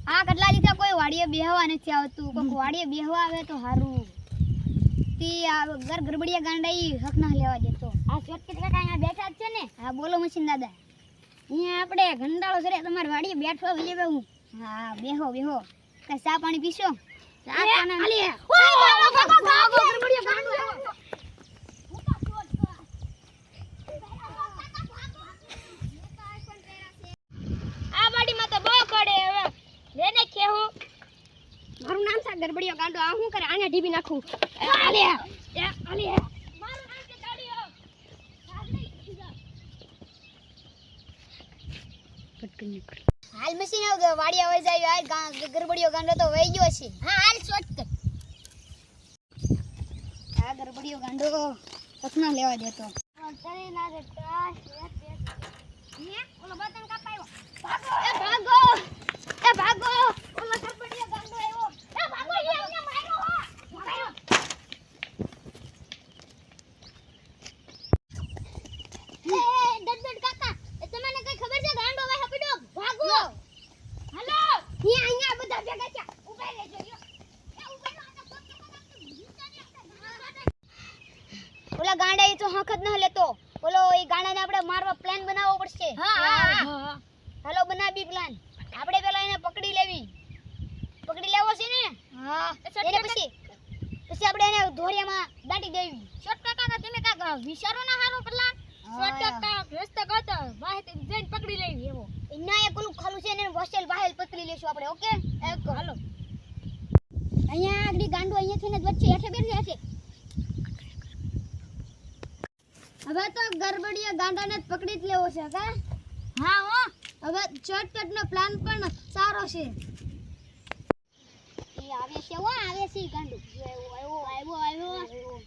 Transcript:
આ કેટલા દીધા કોઈ વાડીએ બેહવા નથી આવતું. કોક વાડીએ બેહવા આવે તો હારું. તી આ ગરબડિયા ગાંડાઈ હક ના લેવા દેતો. આ શોર્ટકટ કાકા અહીંયા બેઠા જ છે ને. હા બોલો મશીન દાદા. અહીંયા આપણે ગંડાળો કરે તમાર વાડીએ બેઠવા વિલે હું. હા બેહો બેહો. કઈ ચા પાણી પીશો? ચા પાણી આલે. ગરબડિયા ગાંડો આ વાડીમાં તો બહુ પડે હવે. લેને ખેહું. મારું નામ છે ગરબડિયો ગાંડો. આ હું કરે આને ઢીબી નાખું. આલે આલે મારું નામ છે ગાડીઓ. હાલ મશીન આવ વાડી આવે જાય. આ ગરબડિયો ગાંડો તો વહી ગયો છે. હા હાલ શોર્ટકટ. આ ગરબડિયો ગાંડો પથના લેવા દેતો. ચરી ના દે ટાસ ને ઓલો બટન કાપાયો. ભાગો એ ભાગો એ ભાગો. ઓલો ગરબડિયો ગાંડો આવ્યો. એ ભાગો એ અમને માર્યો. ભાગો એ ડડડ કાકા એ તમને કઈ ખબર છે ગાંડો વાહે પડ્યો? ભાગો હાલો. અહીંયા બધા ભેગા છે. ઉભા રહેજો યો. એ ઉભા રહો. આ કોક ઓલા ગાંડા એ તો હક જ ન લેતો. ઓલો એ ગાંડાને આપણે મારવા પ્લાન બનાવવો પડશે. હા હાલો બનાવી પ્લાન. આપણે પેલા એને પકડી લેવી. પકડી લેવો છે ને? હા એને પછી આપણે એને ધોરિયામાં દાટી દેવી. શોર્ટકટ કાકા તમે કાકા વિચારો ના હારો પ્લાન. શોર્ટકટ રસ્તો કાતો વાહે જઈને પકડી લેવી એવો. એના એક ઓલું ખાલું છે ને હોસ્ટેલ વાહેલ પકડી લેશું આપણે. ઓકે હાલો. અહીંયા આગળ ગાંડો અહીંયાથી ને વચ્ચે હેઠે બેસી છે. હવે તો ગરબડિયા ગાંડાને જ પકડી જ લેવો છે કા? હા હો. હવે શોર્ટકટ નો પ્લાન પણ સારો છે. એ આવે છે હો આવે છે ગાંડો. આવ્યો આવ્યો આવ્યો.